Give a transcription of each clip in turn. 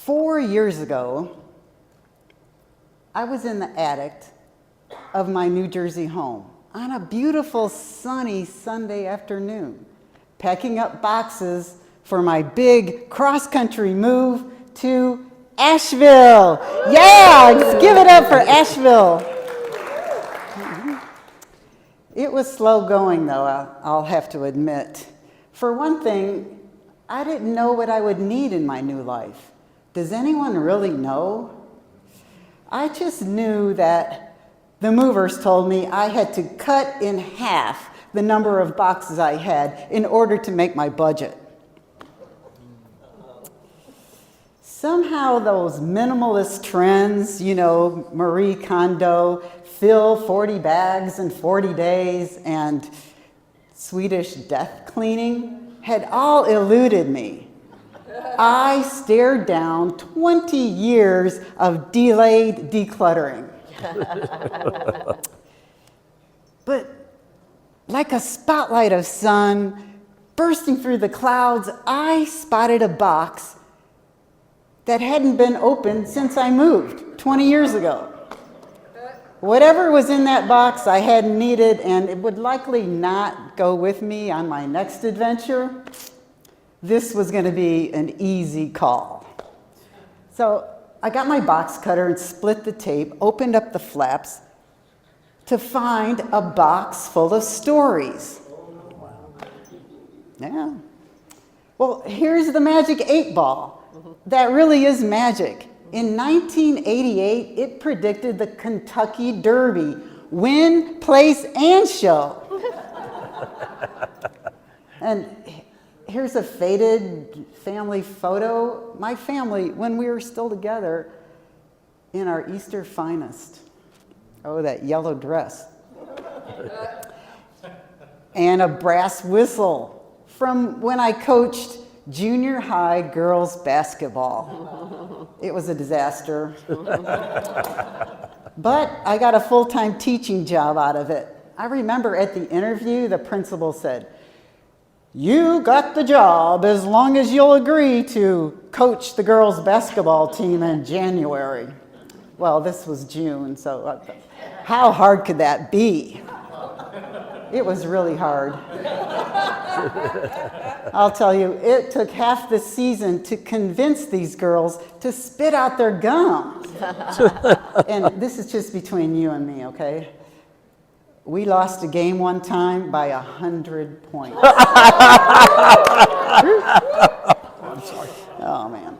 4 years ago, I was in the attic of my New Jersey home on a beautiful sunny Sunday afternoon, packing up boxes for my big cross-country move to Asheville. Yeah, let's give it up for Asheville. It was slow going, though, I'll have to admit. For one thing, I didn't know what I would need in my new life. Does anyone really know? I just knew that the movers told me I had to cut in half the number of boxes I had in order to make my budget. Somehow those minimalist trends, Marie Kondo, fill 40 bags in 40 days, and Swedish death cleaning had all eluded me. I stared down 20 years of delayed decluttering. But like a spotlight of sun bursting through the clouds, I spotted a box that hadn't been opened since I moved 20 years ago. Whatever was in that box I hadn't needed, and it would likely not go with me on my next adventure. This was going to be an easy call. So I got my box cutter and split the tape, opened up the flaps to find a box full of stories. Yeah. Well, here's the magic 8-ball. That really is magic. In 1988, it predicted the Kentucky Derby, win, place, and show. And here's a faded family photo. My family, when we were still together, in our Easter finest. Oh, that yellow dress. And a brass whistle from when I coached junior high girls basketball. It was a disaster. But I got a full-time teaching job out of it. I remember at the interview, the principal said, "You got the job as long as you'll agree to coach the girls basketball team in January." Well, this was June, so how hard could that be? It was really hard. I'll tell you, it took half the season to convince these girls to spit out their gum. And this is just between you and me, okay? We lost a game one time by 100 points. I'm sorry. Oh, man.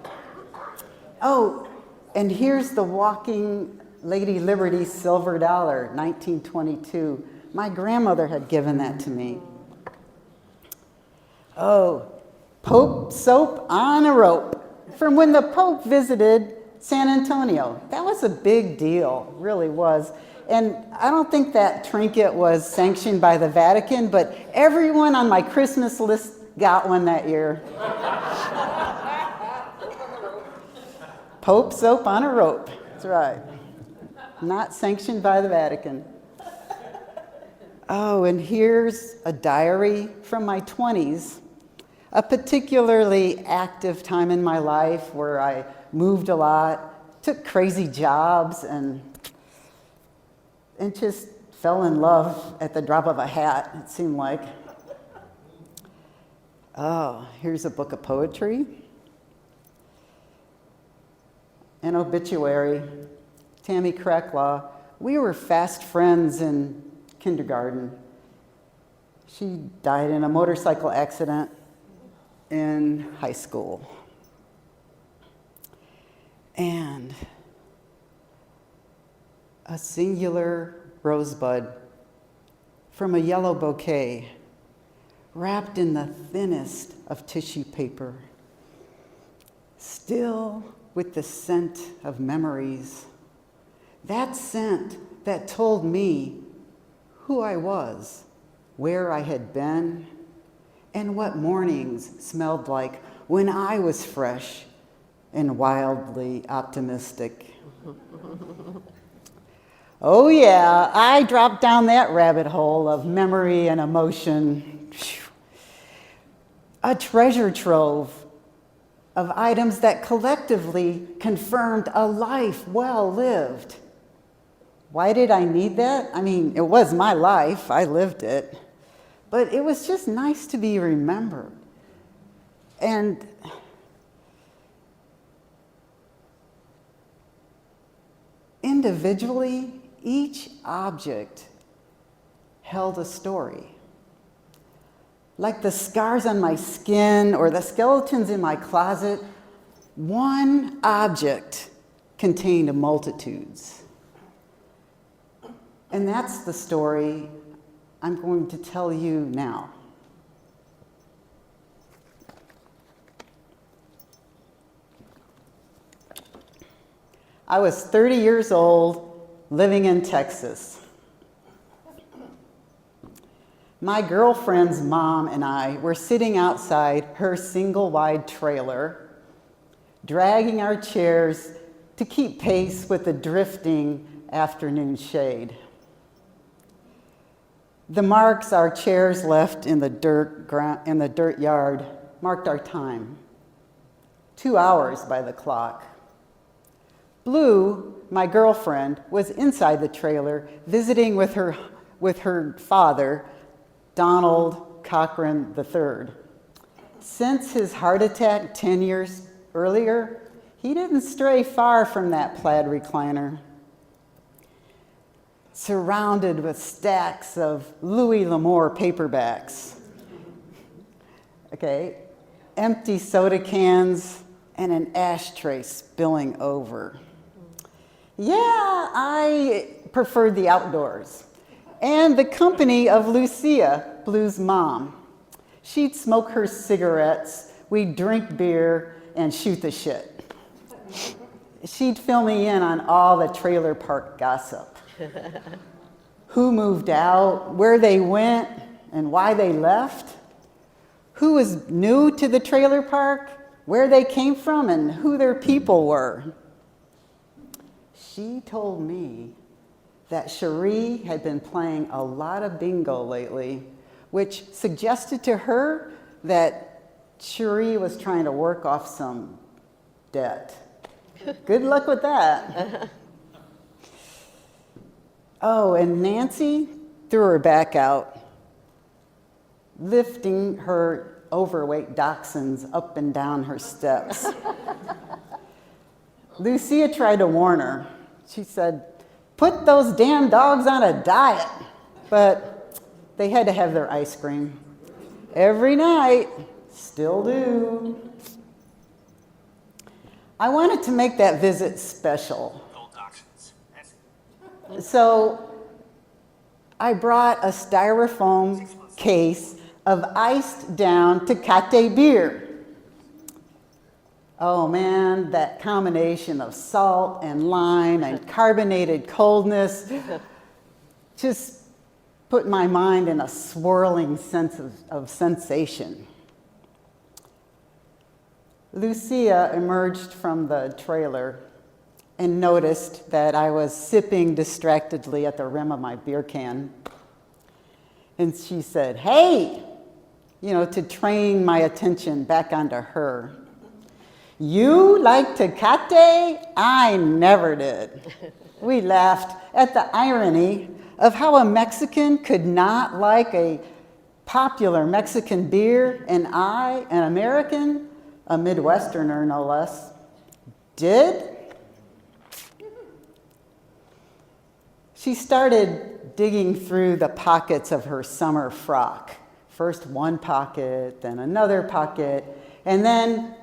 Oh, and here's the walking Lady Liberty silver dollar, 1922. My grandmother had given that to me. Oh, Pope soap on a rope from when the Pope visited San Antonio. That was a big deal, really was. And I don't think that trinket was sanctioned by the Vatican, but everyone on my Christmas list got one that year. Pope soap on a rope, that's right. Not sanctioned by the Vatican. Oh, and here's a diary from my 20s, a particularly active time in my life where I moved a lot, took crazy jobs, and just fell in love at the drop of a hat, it seemed like. Oh, here's a book of poetry, an obituary, Tammy Cracklaw. We were fast friends in kindergarten. She died in a motorcycle accident in high school. And a singular rosebud from a yellow bouquet wrapped in the thinnest of tissue paper, still with the scent of memories. That scent that told me who I was, where I had been, and what mornings smelled like when I was fresh and wildly optimistic. Oh yeah, I dropped down that rabbit hole of memory and emotion. A treasure trove of items that collectively confirmed a life well lived. Why did I need that? I mean, it was my life, I lived it, but it was just nice to be remembered. And individually, each object held a story. Like the scars on my skin or the skeletons in my closet, one object contained multitudes. And that's the story I'm going to tell you now. I was 30 years old, living in Texas. My girlfriend's mom and I were sitting outside her single-wide trailer, dragging our chairs to keep pace with the drifting afternoon shade. The marks our chairs left in the dirt yard marked our time. 2 hours by the clock. Blue, my girlfriend, was inside the trailer visiting with her father, Donald Cochran III. Since his heart attack 10 years earlier, he didn't stray far from that plaid recliner. Surrounded with stacks of Louis L'Amour paperbacks. Okay, empty soda cans and an ashtray spilling over. Yeah, I preferred the outdoors and the company of Lucia, Blue's mom. She'd smoke her cigarettes, we'd drink beer, and shoot the shit. She'd fill me in on all the trailer park gossip. Who moved out, where they went, and why they left. Who was new to the trailer park, where they came from, and who their people were. She told me that Cherie had been playing a lot of bingo lately, which suggested to her that Cherie was trying to work off some debt. Good luck with that. Oh, and Nancy threw her back out, lifting her overweight dachshunds up and down her steps. Lucia tried to warn her. She said, "Put those damn dogs on a diet." But they had to have their ice cream. Every night, still do. I wanted to make that visit special. So I brought a styrofoam case of iced down Tecate beer. Oh man, that combination of salt and lime and carbonated coldness just put my mind in a swirling sense of sensation. Lucia emerged from the trailer and noticed that I was sipping distractedly at the rim of my beer can. And she said, "Hey," to train my attention back onto her. "You like Tecate? I never did." We laughed at the irony of how a Mexican could not like a popular Mexican beer, and I, an American, a Midwesterner no less, did. She started digging through the pockets of her summer frock. First one pocket, then another pocket, and then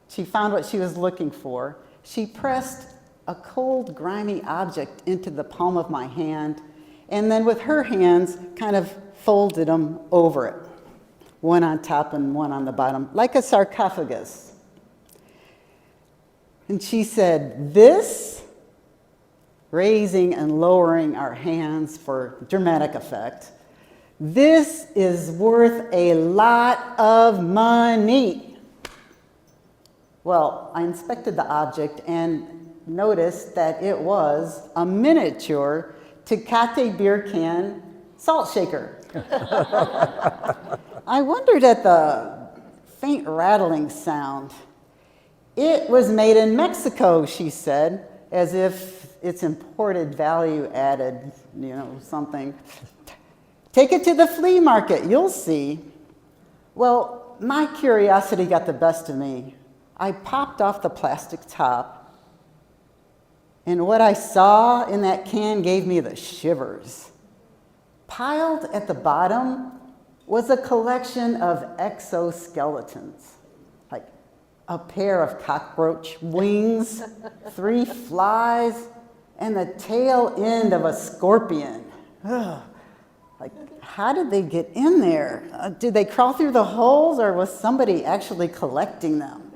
she found what she was looking for. She pressed a cold, grimy object into the palm of my hand, and then with her hands kind of folded them over it, one on top and one on the bottom, like a sarcophagus. And she said, "This," raising and lowering our hands for dramatic effect, "this is worth a lot of money." Well, I inspected the object and noticed that it was a miniature Tecate beer can salt shaker. I wondered at the faint rattling sound It was made in Mexico, she said, as if it's imported value added, something. Take it to the flea market, you'll see. Well, my curiosity got the best of me. I popped off the plastic top, and what I saw in that can gave me the shivers. Piled at the bottom was a collection of exoskeletons, like a pair of cockroach wings, 3 flies, and the tail end of a scorpion. Ugh. Like, how did they get in there? Did they crawl through the holes, or was somebody actually collecting them?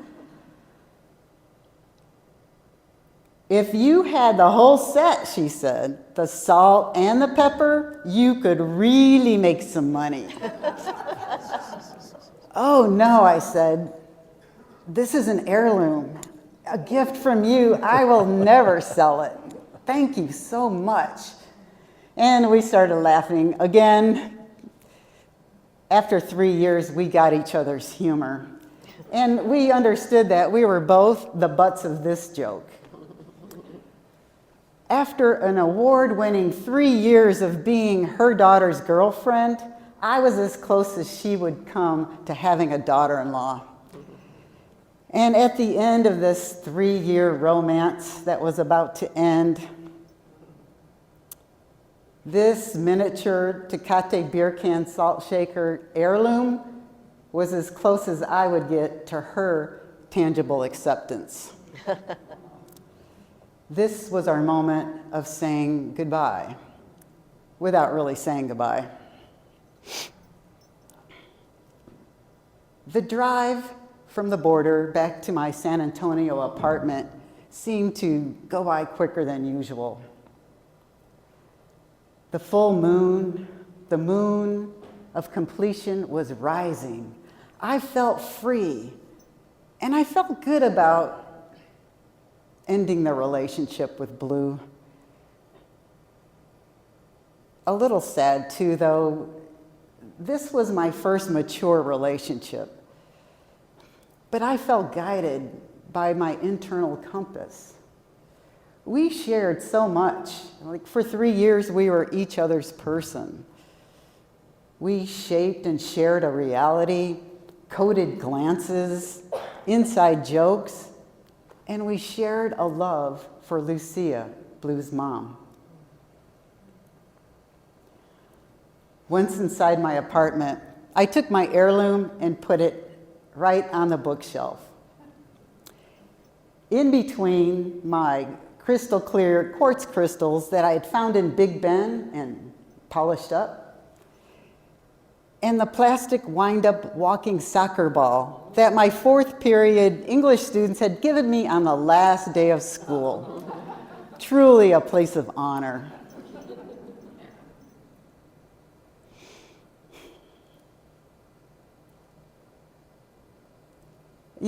If you had the whole set, she said, the salt and the pepper, you could really make some money. Oh no, I said, this is an heirloom, a gift from you. I will never sell it. Thank you so much. And we started laughing again. After 3 years, we got each other's humor. And we understood that we were both the butts of this joke. After an award-winning 3 years of being her daughter's girlfriend, I was as close as she would come to having a daughter-in-law. And at the end of this 3-year romance that was about to end, this miniature Tecate beer can salt shaker heirloom was as close as I would get to her tangible acceptance. This was our moment of saying goodbye, without really saying goodbye. The drive from the border back to my San Antonio apartment seemed to go by quicker than usual. The full moon, the moon of completion, was rising. I felt free, and I felt good about ending the relationship with Blue. A little sad too, though. This was my first mature relationship, but I felt guided by my internal compass. We shared so much. Like, for 3 years, we were each other's person. We shaped and shared a reality, coded glances, inside jokes, and we shared a love for Lucia, Blue's mom. Once inside my apartment, I took my heirloom and put it right on the bookshelf. In between my crystal clear quartz crystals that I had found in Big Ben and polished up, and the plastic wind-up walking soccer ball that my 4th period English students had given me on the last day of school. Truly a place of honor.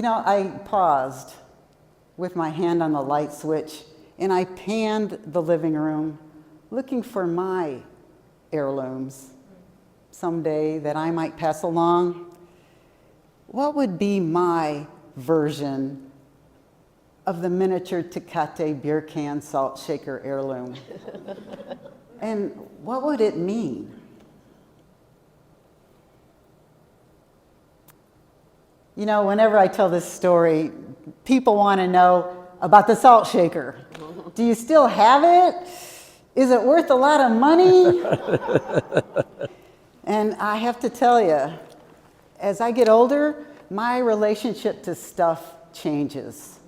I paused with my hand on the light switch, and I panned the living room, looking for my heirlooms someday that I might pass along. What would be my version of the miniature Tecate beer can salt shaker heirloom? And what would it mean? Whenever I tell this story, people want to know about the salt shaker. Do you still have it? Is it worth a lot of money? And I have to tell you, as I get older, my relationship to stuff changes.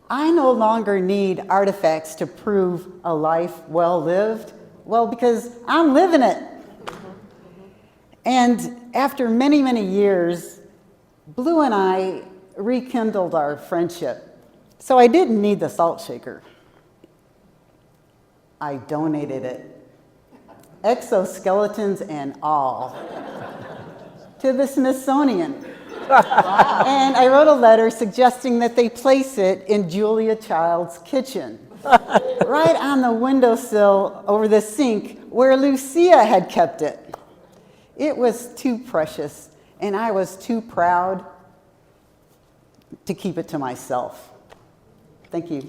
I no longer need artifacts to prove a life well lived. Well, because I'm living it. And after many, many years, Blue and I rekindled our friendship. So I didn't need the salt shaker. I donated it, exoskeletons and all, to the Smithsonian. And I wrote a letter suggesting that they place it in Julia Child's kitchen, right on the windowsill over the sink where Lucia had kept it. It was too precious, and I was too proud to keep it to myself. Thank you.